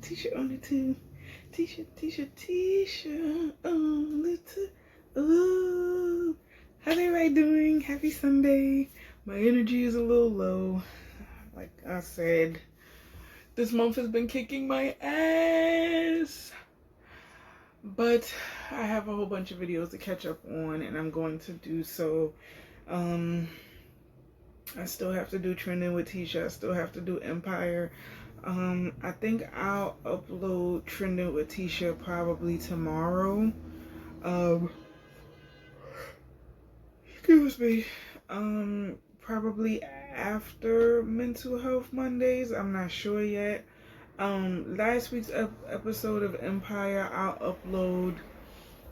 T-shirt on it too. T-shirt on it too. Ooh. How's everybody doing? Happy Sunday. My energy is a little low. Like I said, this month has been kicking my ass. But I have a whole bunch of videos to catch up on, and I'm going to do so. I still have to do Trending with Tisha. I still have to do Empire. I think I'll upload Trending with Tisha probably tomorrow. Excuse me. Probably after Mental Health Mondays. I'm not sure yet. Last week's episode of Empire I'll upload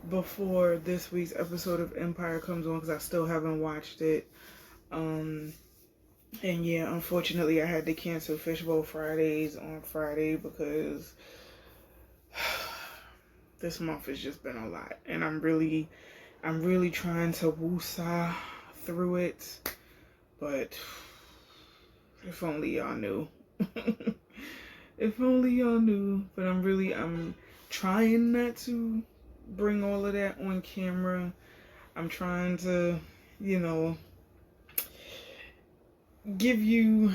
before this week's episode of Empire comes on, because I still haven't watched it. And yeah, unfortunately I had to cancel Fishbowl Fridays on Friday because this month has just been a lot, and I'm really trying to woosah through it, but if only y'all knew. If only y'all knew. But I'm trying not to bring all of that on camera. I'm trying to, give you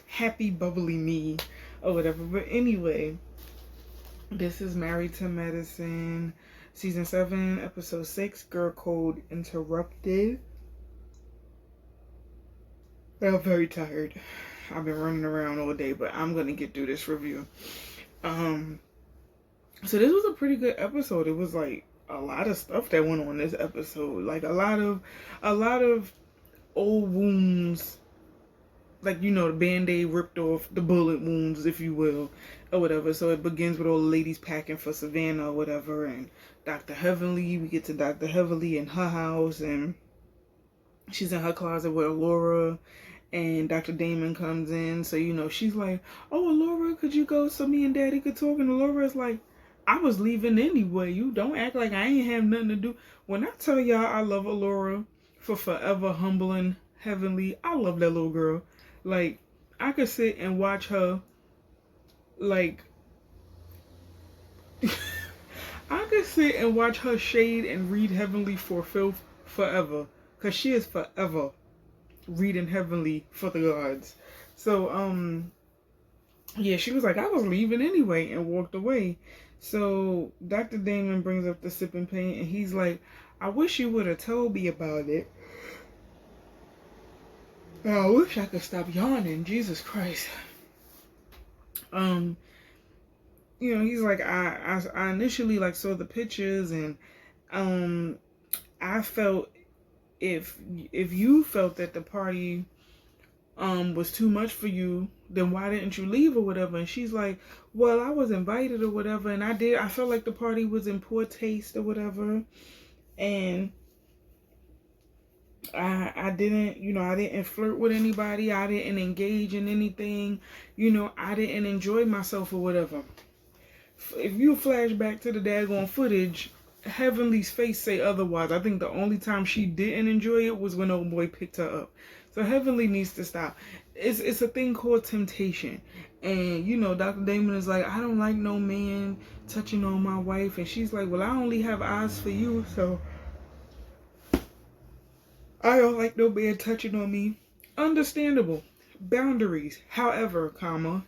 happy bubbly me or whatever. But anyway, this is Married to Medicine, season 7, episode 6, Girl Code Interrupted. I'm very tired. I've been running around all day, but I'm gonna get through this review. So this was a pretty good episode. It was like a lot of stuff that went on this episode, like a lot of old wounds, like, the band-aid ripped off, the bullet wounds, if you will, or whatever. So it begins with all the ladies packing for Savannah or whatever, and Dr. Heavenly, we get to Dr. Heavenly in her house, and she's in her closet with Laura, and Dr. Damon comes in. So, she's like, oh, Laura, could you go so me and Daddy could talk? And Laura's like, I was leaving anyway. You don't act like I ain't have nothing to do. When I tell y'all I love Laura for forever humbling Heavenly, I love that little girl. Like, I could sit and watch her, like, I could sit and watch her shade and read Heavenly for filth forever. Because she is forever reading Heavenly for the gods. So, yeah, she was like, I was leaving anyway, and walked away. So, Dr. Damon brings up the sipping pain, and he's like, I wish you would have told me about it. I wish I could stop yawning. Jesus Christ. He's like, I initially saw the pictures, and I felt if you felt that the party was too much for you, then why didn't you leave or whatever? And she's like, well, I was invited or whatever, and I felt like the party was in poor taste or whatever, and I didn't, I didn't flirt with anybody. I didn't engage in anything. I didn't enjoy myself or whatever. If you flash back to the daggone footage, Heavenly's face say otherwise. I think the only time she didn't enjoy it was when old boy picked her up. So Heavenly needs to stop. It's a thing called temptation. And, Dr. Damon is like, I don't like no man touching on my wife. And she's like, well, I only have eyes for you, so I don't like no man touching on me. Understandable. Boundaries. However,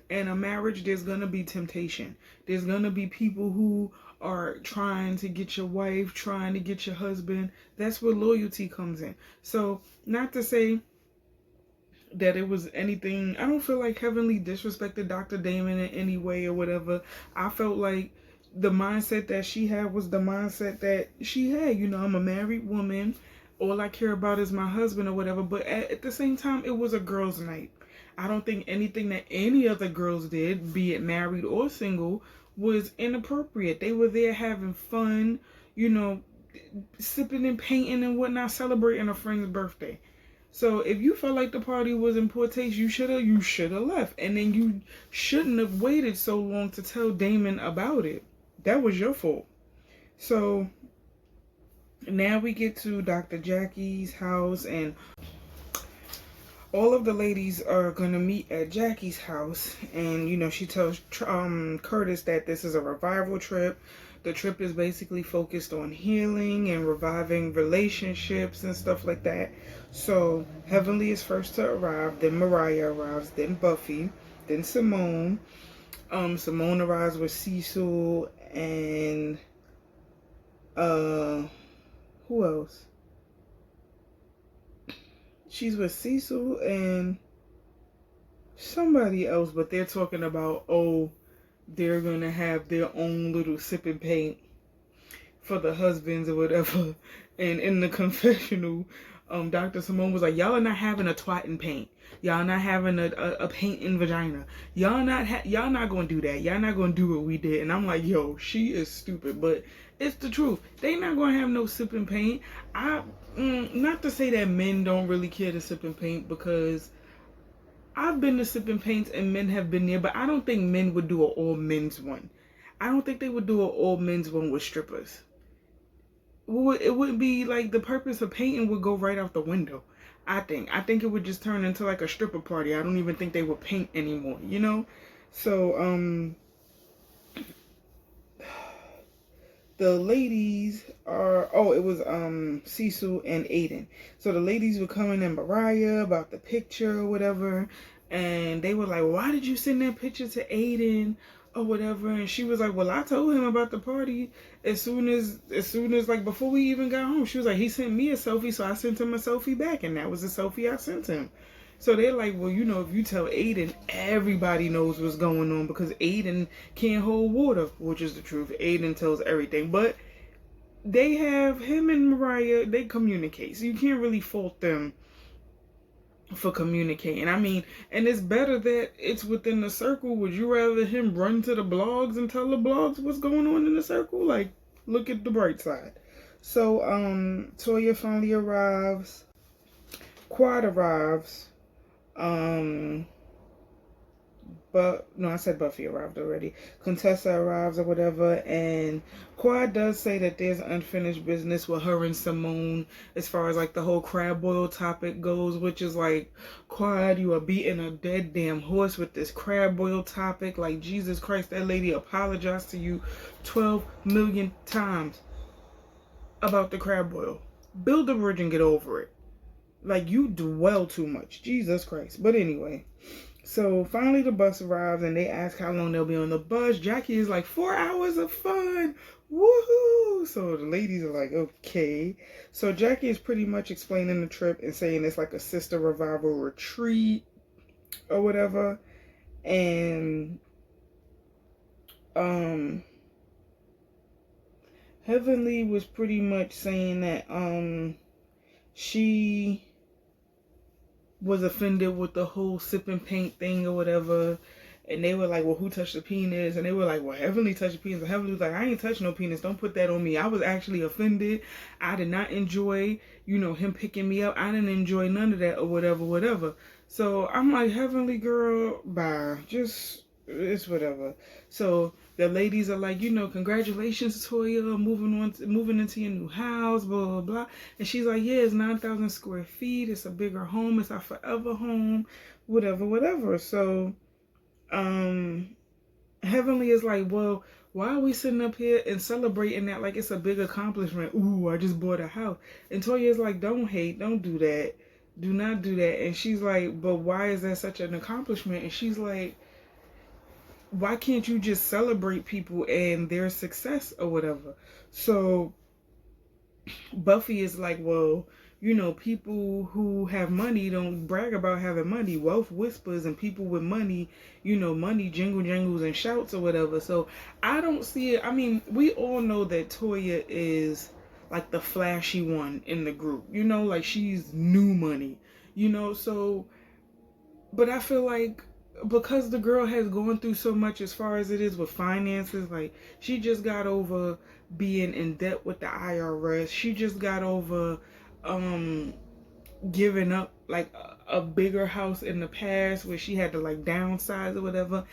in a marriage, there's going to be temptation. There's going to be people who are trying to get your wife, trying to get your husband. That's where loyalty comes in. So, not to say that it was anything. I don't feel like Heavenly disrespected Dr. Damon in any way or whatever. I felt like the mindset that she had was the mindset that she had. I'm a married woman. All I care about is my husband or whatever. But at the same time, it was a girls' night. I don't think anything that any other girls did, be it married or single, was inappropriate. They were there having fun, sipping and painting and whatnot, celebrating a friend's birthday. So if you felt like the party was in poor taste, you should have left. And then you shouldn't have waited so long to tell Damon about it. That was your fault. So now we get to Dr. Jackie's house, and all of the ladies are gonna meet at Jackie's house, and she tells Curtis that this is a revival trip. The trip is basically focused on healing and reviving relationships and stuff like that. So Heavenly is first to arrive, then Mariah arrives, then Buffy, then Simone. Simone arrives with Cecil and who else? She's with Cecil and somebody else, but they're talking about, they're gonna have their own little sip and paint for the husbands or whatever. And in the confessional, Dr. Simone was like, y'all are not having a twat and paint. Y'all not having a paint in vagina. Y'all not gonna do that. Y'all not gonna do what we did. And I'm like, yo, she is stupid, but it's the truth. They not gonna have no sip and paint. Not to say that men don't really care to sip and paint, because I've been to sip and paints and men have been there, but I don't think men would do an all men's one. I don't think they would do an all men's one with strippers. It wouldn't be like, the purpose of painting would go right out the window. I think it would just turn into like a stripper party. I don't even think they would paint anymore, So the ladies are, it was Cecil and Aiden. So the ladies were coming in Mariah about the picture or whatever, and they were like, why did you send that picture to Aiden or whatever? And she was like, well, I told him about the party as soon as like before we even got home. She was like, he sent me a selfie, so I sent him a selfie back, and that was the selfie I sent him. So they're like, well, if you tell Aiden, everybody knows what's going on, because Aiden can't hold water, which is the truth. Aiden tells everything. But they have him and Mariah, they communicate. So you can't really fault them for communicating. I mean, and it's better that it's within the circle. Would you rather him run to the blogs and tell the blogs what's going on in the circle? Like, look at the bright side. So, Toya finally arrives. Quad arrives. But no, I said Buffy arrived already. Contessa arrives or whatever, and Quad does say that there's unfinished business with her and Simone as far as like the whole crab boil topic goes, which is like, Quad, you are beating a dead damn horse with this crab boil topic. Like, Jesus Christ, that lady apologized to you 12 million times about the crab boil. Build a bridge and get over it. Like, you dwell too much. Jesus Christ. But anyway, so finally the bus arrives and they ask how long they'll be on the bus. Jackie is like, 4 hours of fun. Woohoo! So the ladies are like, okay. So Jackie is pretty much explaining the trip and saying it's like a sister revival retreat or whatever. And Heavenly was pretty much saying that she was offended with the whole sip and paint thing or whatever. And they were like, well, who touched the penis? And they were like, well, Heavenly touched the penis. And Heavenly was like, I ain't touched no penis. Don't put that on me. I was actually offended. I did not enjoy, him picking me up. I didn't enjoy none of that or whatever. So I'm like, Heavenly girl, bye. Just, it's whatever. So the ladies are like, congratulations, Toya, moving into your new house, blah, blah, blah. And she's like, yeah, it's 9,000 square feet. It's a bigger home. It's our forever home, whatever. So, Heavenly is like, well, why are we sitting up here and celebrating that like it's a big accomplishment? Ooh, I just bought a house. And Toya is like, don't hate, don't do that. Do not do that. And she's like, but why is that such an accomplishment? And she's like, why can't you just celebrate people and their success or whatever? So Buffy is like, well, people who have money don't brag about having money. Wealth whispers, and people with money, money jingles and shouts or whatever. So I don't see it. I mean, we all know that Toya is like the flashy one in the group, like she's new money, so, but I feel like because the girl has gone through so much as far as it is with finances, like she just got over being in debt with the IRS. She just got over giving up like a bigger house in the past where she had to like downsize or whatever.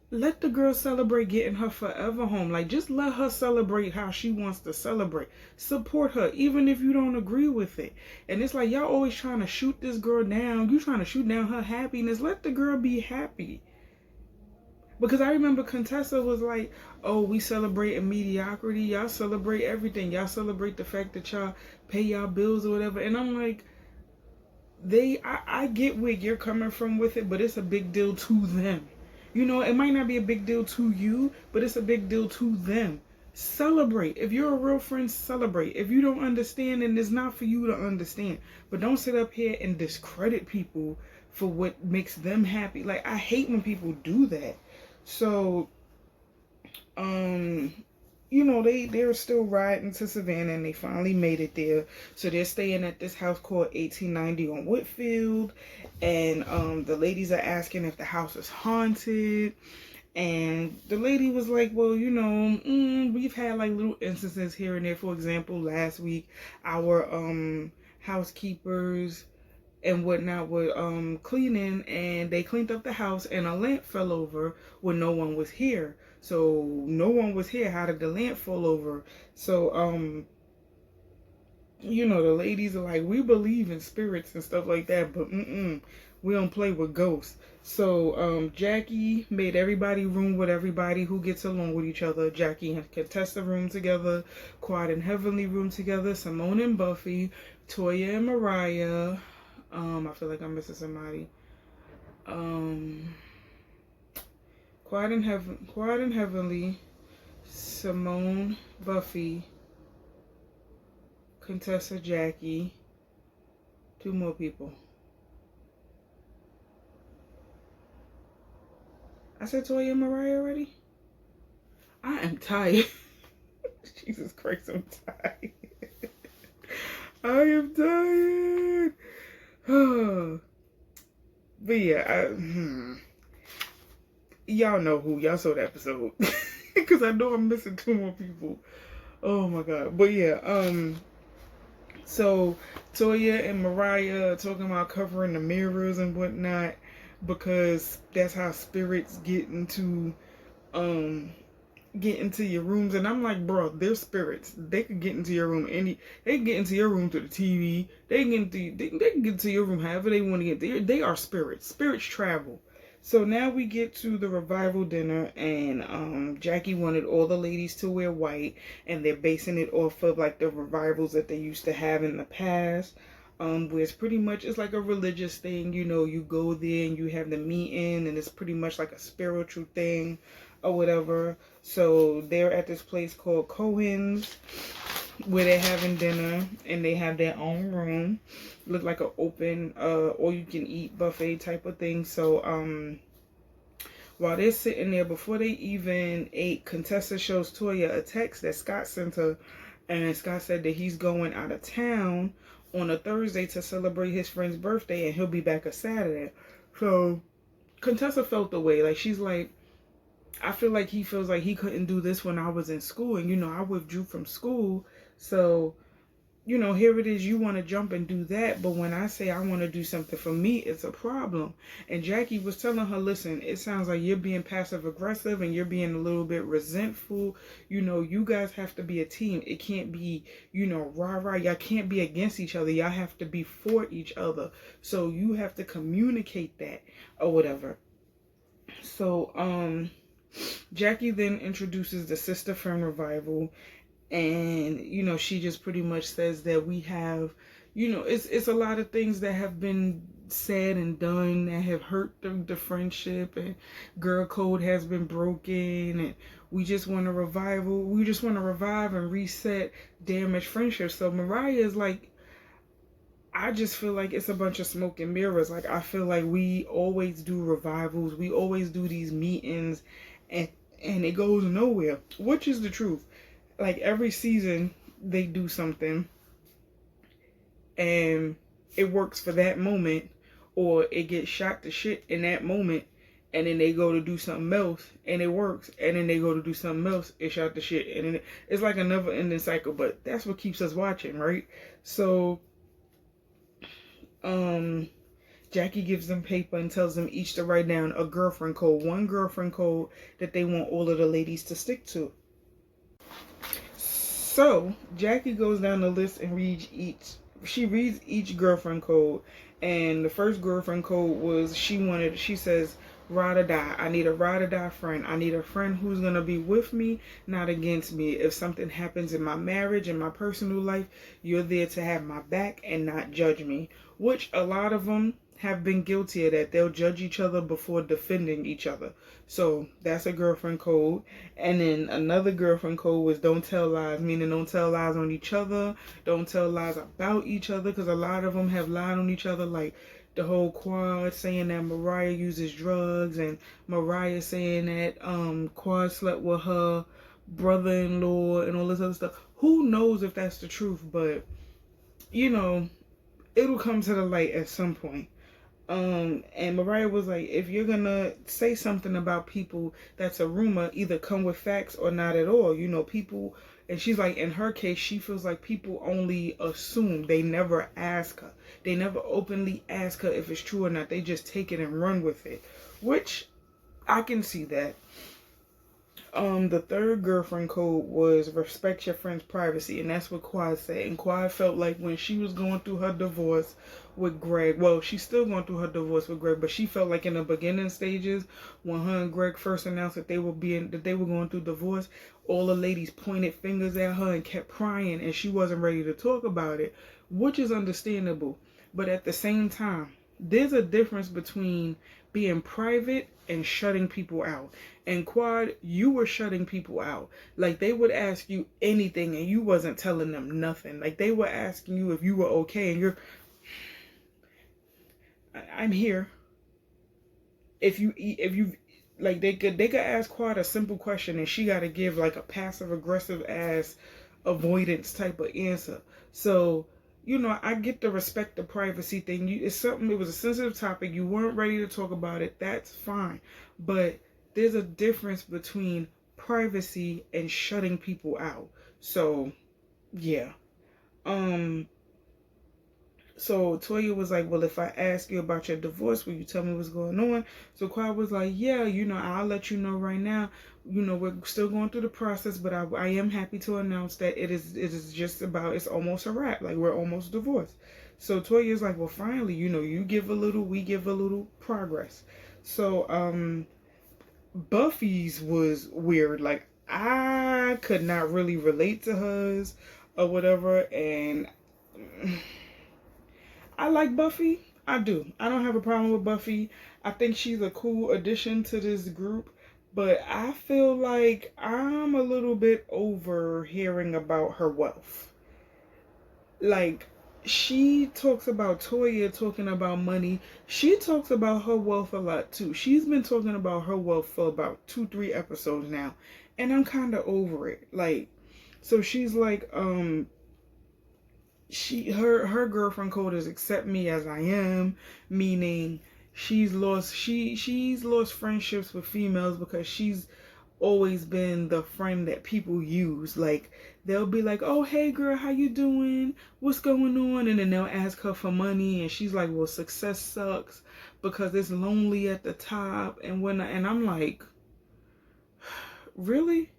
Let the girl celebrate getting her forever home. Like, just let her celebrate how she wants to celebrate. Support her, even if you don't agree with it. And it's like, y'all always trying to shoot this girl down. You trying to shoot down her happiness. Let the girl be happy. Because I remember Contessa was like, oh, we celebrate mediocrity. Y'all celebrate everything. Y'all celebrate the fact that y'all pay y'all bills or whatever. And I'm like, I get where you're coming from with it, but it's a big deal to them. You know, it might not be a big deal to you, but it's a big deal to them. Celebrate. If you're a real friend, celebrate. If you don't understand, then it's not for you to understand. But don't sit up here and discredit people for what makes them happy. Like, I hate when people do that. So, you know, they're still riding to Savannah, and they finally made it there. So they're staying at this house called 1890 on Whitfield, and the ladies are asking if the house is haunted. And the lady was like, well, you know, we've had like little instances here and there. For example, last week our housekeepers and whatnot were cleaning, and they cleaned up the house, and a lamp fell over when no one was here. So no one was here. How did the lamp fall over? So you know, the ladies are like, we believe in spirits and stuff like that, but we don't play with ghosts. So Jackie made everybody room with everybody who gets along with each other. Jackie and Contessa room together, Quad and Heavenly room together, Simone and Buffy, Toya and Mariah. I feel like I'm missing somebody. Quad and Heavenly, Simone, Buffy, Contessa, Jackie, 2 more people. I said Toya and Mariah already? I am tired. Jesus Christ, I'm tired. I am tired. But yeah, y'all know who. Y'all saw the episode. Because I know I'm missing 2 more people. Oh my God. But yeah, so Toya and Mariah talking about covering the mirrors and whatnot, because that's how spirits get into your rooms. And I'm like, bro, they're spirits. They could get into your room they can get into your room through the TV. They can get into your room however they want to get there. They are spirits. Spirits travel. So now we get to the revival dinner, and Jackie wanted all the ladies to wear white, and they're basing it off of like the revivals that they used to have in the past. Where it's pretty much, it's like a religious thing, you know, you go there and you have the meeting, and it's pretty much like a spiritual thing or whatever. So they're at this place called Cohen's, where they're having dinner, and they have their own room. Look like an open all you can eat buffet type of thing. So while they're sitting there, before they even ate, Contessa shows Toya a text that Scott sent her, and Scott said that he's going out of town on a Thursday to celebrate his friend's birthday, and he'll be back a Saturday. So Contessa felt the way. Like, she's like, I feel like he feels like he couldn't do this when I was in school, and you know, I withdrew from school. So, you know, here it is, you want to jump and do that, but when I say I want to do something for me, it's a problem. And Jackie was telling her, listen, it sounds like you're being passive aggressive and you're being a little bit resentful. You know, you guys have to be a team. It can't be, you know, rah-rah. Y'all can't be against each other. Y'all have to be for each other. So you have to communicate that or whatever. So, Jackie then introduces the Sister Friend Revival. And, you know, she just pretty much says that we have, you know, it's a lot of things that have been said and done that have hurt the friendship, and girl code has been broken, and we just want a revival. We just want to revive and reset damaged friendships. So Mariah is like, I just feel like it's a bunch of smoke and mirrors. Like, I feel like we always do revivals. We always do these meetings, and it goes nowhere, which is the truth. Like, every season they do something and it works for that moment, or it gets shot to shit in that moment, and then they go to do something else and it works, and then they go to do something else, it shot to shit, and then it's like a never ending cycle. But that's what keeps us watching, right? So Jackie gives them paper and tells them each to write down a girlfriend code, one girlfriend code that they want all of the ladies to stick to. So Jackie goes down the list and reads each girlfriend code, and the first girlfriend code was she says ride or die. I need a ride or die friend. I need a friend who's gonna be with me, not against me. If something happens in my marriage and my personal life, you're there to have my back and not judge me. Which a lot of them have been guilty of that. They'll judge each other before defending each other. So that's a girlfriend code. And then another girlfriend code was don't tell lies, meaning don't tell lies on each other, don't tell lies about each other, because a lot of them have lied on each other, like the whole Quad saying that Mariah uses drugs, and Mariah saying that Quad slept with her brother-in-law and all this other stuff. Who knows if that's the truth, but you know, it'll come to the light at some point. And Mariah was like, if you're gonna say something about people that's a rumor, either come with facts or not at all. You know, people, and she's like, in her case, she feels like people only assume. They never ask her. They never openly ask her if it's true or not. They just take it and run with it, which I can see that. The third girlfriend code was respect your friend's privacy, and that's what Quad said. And Quad felt like when she was going through her divorce with Greg, well, she's still going through her divorce with Greg, but she felt like in the beginning stages, when her and Greg first announced that they were going through divorce, all the ladies pointed fingers at her and kept prying, and she wasn't ready to talk about it, which is understandable. But at the same time, there's a difference between being private and shutting people out. And Quad, you were shutting people out. Like, they would ask you anything and you wasn't telling them nothing. Like, they were asking you if you were okay, and I'm here. If you like, they could ask Quad a simple question and she got to give like a passive aggressive ass avoidance type of answer. So, you know, I get the respect the privacy thing. It was a sensitive topic. You weren't ready to talk about it. That's fine. But there's a difference between privacy and shutting people out. So, yeah. So Toya was like, well, if I ask you about your divorce, will you tell me what's going on? So Quad was like, yeah, you know, I'll let you know right now. You know, we're still going through the process, but I am happy to announce that it is just about, it's almost a wrap. Like, we're almost divorced. So Toya is like, well, finally, you know, you give a little, we give a little progress. So, Buffy's was weird. Like, I could not really relate to hers or whatever, and I like Buffy. I do. I don't have a problem with Buffy. I think she's a cool addition to this group. But I feel like I'm a little bit over hearing about her wealth. Like, she talks about Toya talking about money. She talks about her wealth a lot too. She's been talking about her wealth for about 2-3 episodes now. And I'm kind of over it. Like, so she's like, her girlfriend code is accept me as I am, meaning she's lost friendships with females because she's always been the friend that people use. Like, they'll be like, oh, hey girl, how you doing, what's going on, and then they'll ask her for money and she's like, well, success sucks because it's lonely at the top and whatnot. And I'm like, really,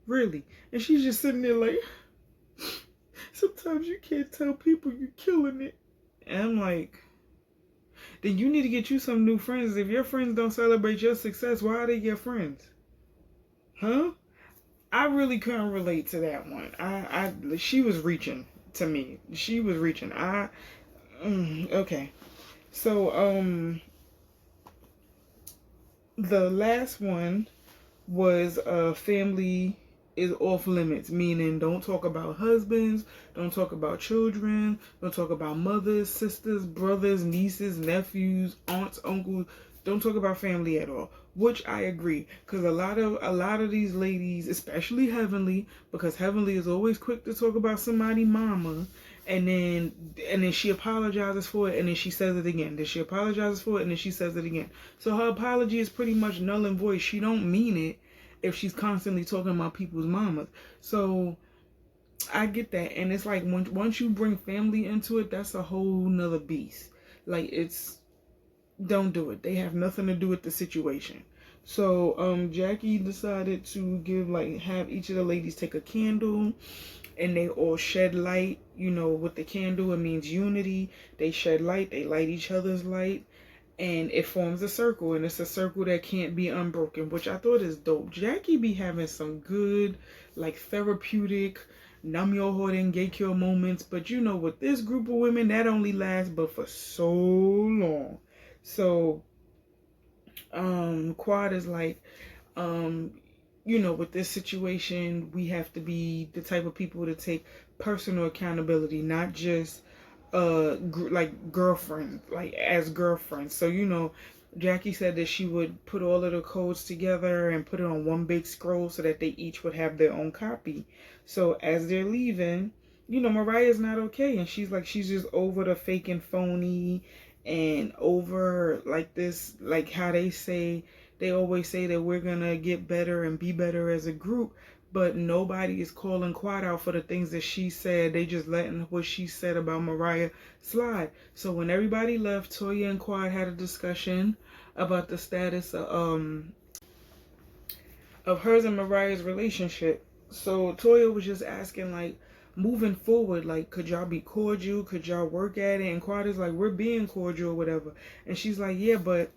and she's just sitting there like, sometimes you can't tell people you're killing it. And I'm like, then you need to get you some new friends. If your friends don't celebrate your success, why are they your friends? Huh? I really couldn't relate to that one. She was reaching to me. She was reaching. Okay. So, the last one was family is off limits, meaning don't talk about husbands, don't talk about children, don't talk about mothers, sisters, brothers, nieces, nephews, aunts, uncles. Don't talk about family at all, which I agree, because a lot of these ladies, especially Heavenly, because Heavenly is always quick to talk about somebody mama, and then she apologizes for it, and then she says it again. Then she apologizes for it, and then she says it again. So her apology is pretty much null and void. She don't mean it if she's constantly talking about people's mamas. So I get that. And it's like once you bring family into it, that's a whole nother beast. Like, don't do it. They have nothing to do with the situation. So Jackie decided to have each of the ladies take a candle, and they all shed light. With the candle, it means unity. They shed light, they light each other's light, and it forms a circle, and it's a circle that can't be unbroken, which I thought is dope. Jackie be having some good, like, therapeutic Nam-myoho Renge-kyo moments, but with this group of women, that only lasts but for so long. So Quad is like, with this situation, we have to be the type of people to take personal accountability, not just like girlfriends, like as girlfriends. So Jackie said that she would put all of the codes together and put it on one big scroll so that they each would have their own copy. So as they're leaving, Mariah's not okay, and she's just over the fake and phony, and over like this, like how they always say that we're gonna get better and be better as a group, but nobody is calling Quad out for the things that she said. They just letting what she said about Mariah slide. So when everybody left, Toya and Quad had a discussion about the status of hers and Mariah's relationship. So Toya was just asking, like, moving forward, like, could y'all be cordial? Could y'all work at it? And Quad is like, we're being cordial or whatever. And she's like, yeah, but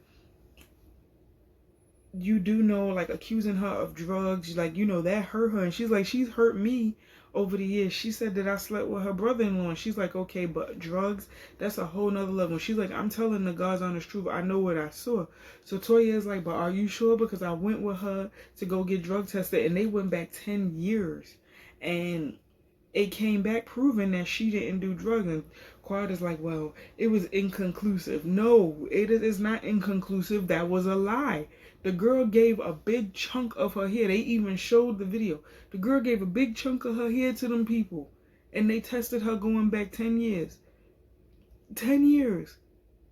you do know, like, accusing her of drugs, like, that hurt her. And she's like, she's hurt me over the years. She said that I slept with her brother-in-law. And she's like, okay, but drugs, that's a whole nother level. She's like, I'm telling the God's honest truth. I know what I saw. So Toya is like, but are you sure? Because I went with her to go get drug tested, and they went back 10 years. And it came back proving that she didn't do drugs. And Quad is like, well, it was inconclusive. No, it is not inconclusive. That was a lie. The girl gave a big chunk of her hair. They even showed the video. The girl gave a big chunk of her hair to them people, and they tested her going back 10 years. 10 years.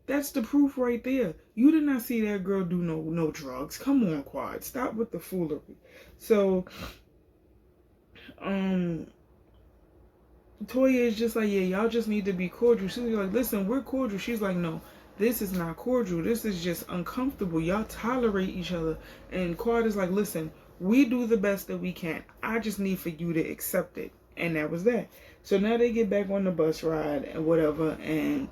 That's the proof right there. You did not see that girl do no drugs. Come on, Quad. Stop with the foolery. So, Toya is just like, yeah, y'all just need to be cordial. She's like, listen, we're cordial. She's like, no, this is not cordial. This is just uncomfortable. Y'all tolerate each other. And Quad is like, listen, we do the best that we can. I just need for you to accept it. And that was that. So now they get back on the bus ride and whatever. And,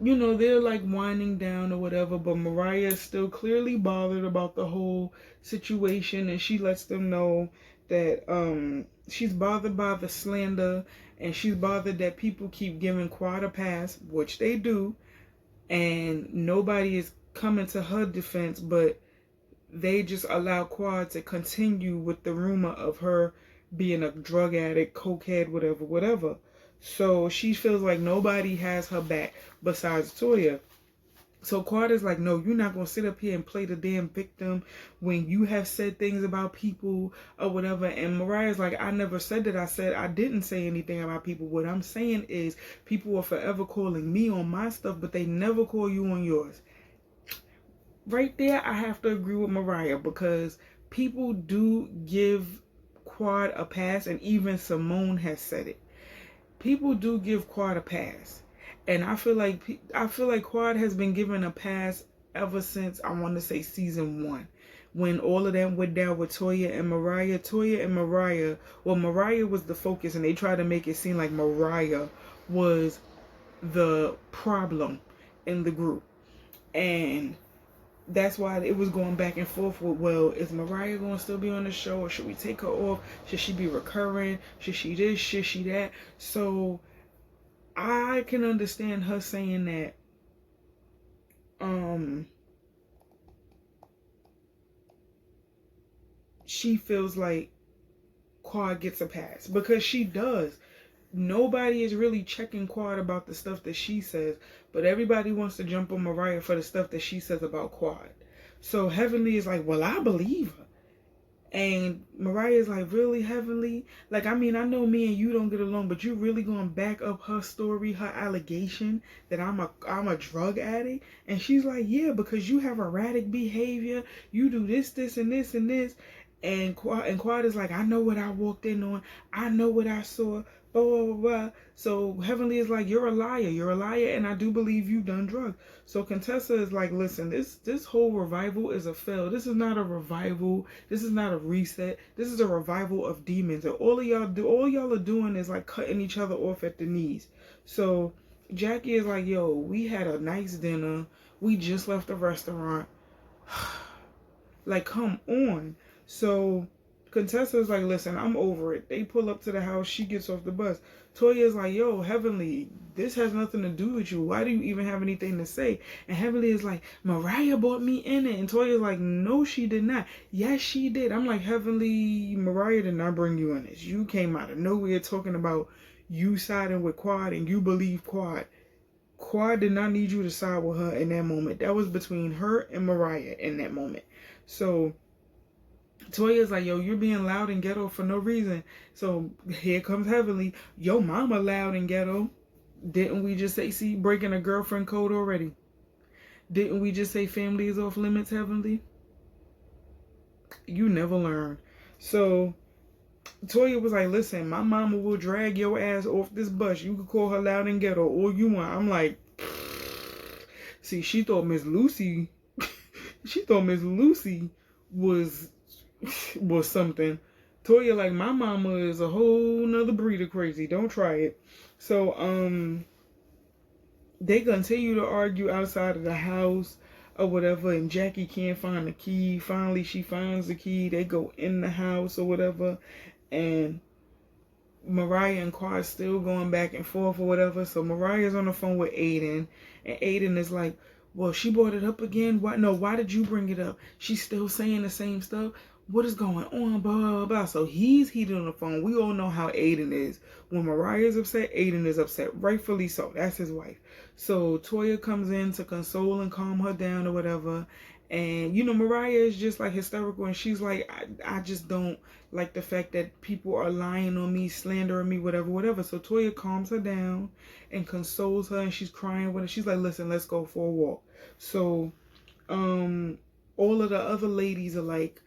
they're like winding down or whatever. But Mariah is still clearly bothered about the whole situation. And she lets them know that she's bothered by the slander. And she's bothered that people keep giving Quad a pass, which they do. And nobody is coming to her defense, but they just allow Quad to continue with the rumor of her being a drug addict, cokehead, whatever. So she feels like nobody has her back besides Toya. So Quad is like, no, you're not going to sit up here and play the damn victim when you have said things about people or whatever. And Mariah's like, I never said that. I didn't say anything about people. What I'm saying is people are forever calling me on my stuff, but they never call you on yours. Right there, I have to agree with Mariah, because people do give Quad a pass, and even Simone has said it. People do give Quad a pass. And I feel like Quad has been given a pass ever since, I want to say, season 1, when all of them went down with Toya and Mariah. Well, Mariah was the focus, and they tried to make it seem like Mariah was the problem in the group. And that's why it was going back and forth with, well, is Mariah going to still be on the show, or should we take her off? Should she be recurring? Should she this? Should she that? So I can understand her saying that she feels like Quad gets a pass, because she does. Nobody is really checking Quad about the stuff that she says, but everybody wants to jump on Mariah for the stuff that she says about Quad. So Heavenly is like, well, I believe her. And Mariah's like, really, Heavenly? Like, I mean, I know me and you don't get along, but you really gonna back up her story, her allegation that I'm a drug addict? And she's like, yeah, because you have erratic behavior. You do this, this, and this, and this. And Quad is like, I know what I walked in on. I know what I saw. Blah, blah, blah, blah. So Heavenly is like, you're a liar. You're a liar, and I do believe you've done drugs. So Contessa is like, listen, this whole revival is a fail. This is not a revival. This is not a reset. This is a revival of demons. And all y'all are doing is like cutting each other off at the knees. So Jackie is like, yo, we had a nice dinner. We just left the restaurant. Like, come on. So Contessa's like, listen, I'm over it. They pull up to the house. She gets off the bus. Toya's like, yo, Heavenly, this has nothing to do with you. Why do you even have anything to say? And Heavenly is like, Mariah brought me in it. And Toya's like, no, she did not. Yes, she did. I'm like, Heavenly, Mariah did not bring you in this. You came out of nowhere talking about you siding with Quad and you believe Quad. Quad did not need you to side with her in that moment. That was between her and Mariah in that moment. So Toya's like, yo, you're being loud and ghetto for no reason. So here comes Heavenly. Yo, mama loud and ghetto. Didn't we just say, see, breaking a girlfriend code already? Didn't we just say family is off limits, Heavenly? You never learn. So Toya was like, listen, my mama will drag your ass off this bus. You can call her loud and ghetto all you want. I'm like, see, she thought Miss Lucy was something. Toya like, my mama is a whole nother breed of crazy. Don't try it. So they continue to argue outside of the house or whatever, and Jackie can't find the key. Finally she finds the key. They go in the house or whatever, and Mariah and Quad still going back and forth or whatever. So Mariah's on the phone with Aiden, and Aiden is like, well, she brought it up again. Why did you bring it up? She's still saying the same stuff. What is going on? Blah, blah, blah. So he's heated on the phone. We all know how Aiden is. When Mariah is upset, Aiden is upset. Rightfully so. That's his wife. So Toya comes in to console and calm her down or whatever. And, Mariah is just like hysterical. And she's like, I just don't like the fact that people are lying on me, slandering me, whatever. So Toya calms her down and consoles her. And she's crying with her. She's like, listen, let's go for a walk. So all of the other ladies are like,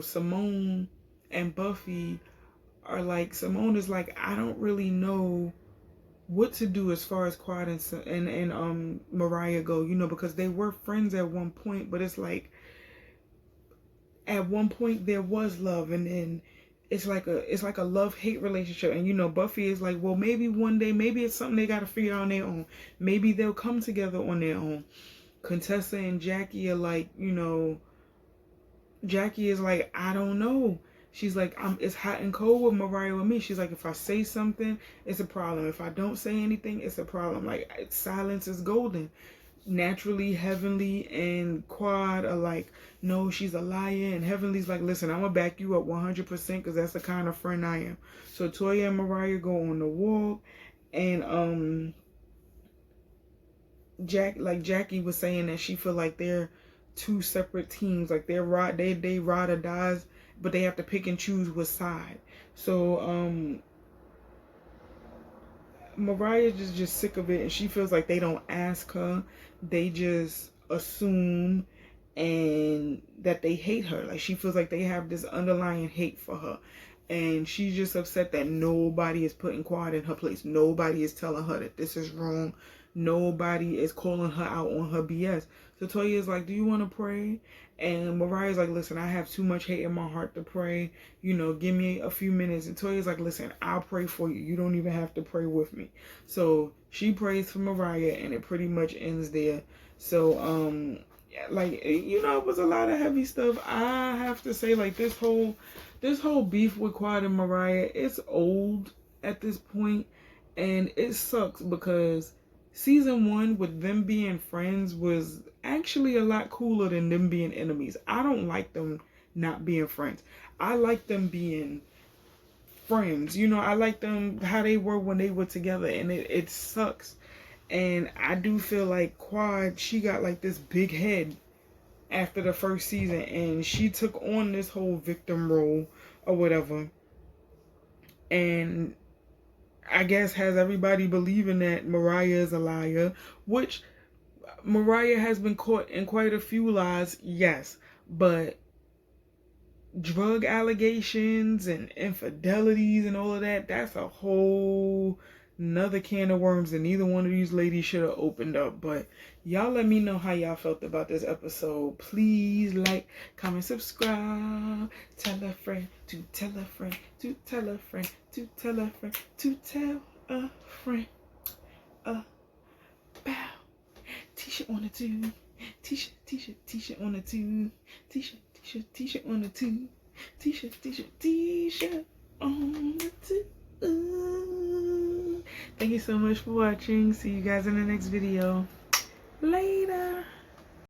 Simone and Buffy are like, Simone is like, I don't really know what to do as far as Quad and Mariah go, because they were friends at one point, but it's like at one point there was love, and then it's like a love-hate relationship. And Buffy is like, well, maybe one day, maybe it's something they got to figure out on their own. Maybe they'll come together on their own. Contessa and Jackie are like, Jackie is like, I don't know. She's like, it's hot and cold with Mariah with me. She's like, if I say something, it's a problem. If I don't say anything, it's a problem. Like, silence is golden. Naturally, Heavenly and Quad are like, no, she's a liar. And Heavenly's like, listen, I'm going to back you up 100% because that's the kind of friend I am. So Toya and Mariah go on the walk. And Jackie was saying that she feel like they're two separate teams, like they ride or dies, but they have to pick and choose which side. So Mariah's just sick of it, and she feels like they don't ask her, they just assume, and that they hate her. Like, she feels like they have this underlying hate for her, and she's just upset that nobody is putting Quad in her place. Nobody is telling her that this is wrong. Nobody is calling her out on her BS. So Toya is like, do you want to pray? And Mariah's like, listen, I have too much hate in my heart to pray. Give me a few minutes. And Toya's like, listen, I'll pray for you. You don't even have to pray with me. So she prays for Mariah, and it pretty much ends there. So, it was a lot of heavy stuff. I have to say, like, this whole beef with Quad and Mariah, it's old at this point, and it sucks because season 1 with them being friends was actually a lot cooler than them being enemies. I don't like them not being friends. I like them being friends. I like them how they were when they were together, and it sucks. And I do feel like Quad, she got like this big head after the first season, and she took on this whole victim role or whatever, and I guess has everybody believing that Mariah is a liar, which Mariah has been caught in quite a few lies, yes, but drug allegations and infidelities and all of that, that's a whole another can of worms that neither one of these ladies should have opened up. But y'all let me know how y'all felt about this episode. Please like, comment, subscribe. Tell a friend to tell a friend to tell a friend to tell a friend to tell a friend about t-shirt on the tube. T-shirt, t-shirt, t-shirt on the tube. T-shirt, t-shirt, t-shirt on the tube. T-shirt, t-shirt, t-shirt on the tube. Thank you so much for watching. See you guys in the next video. Later.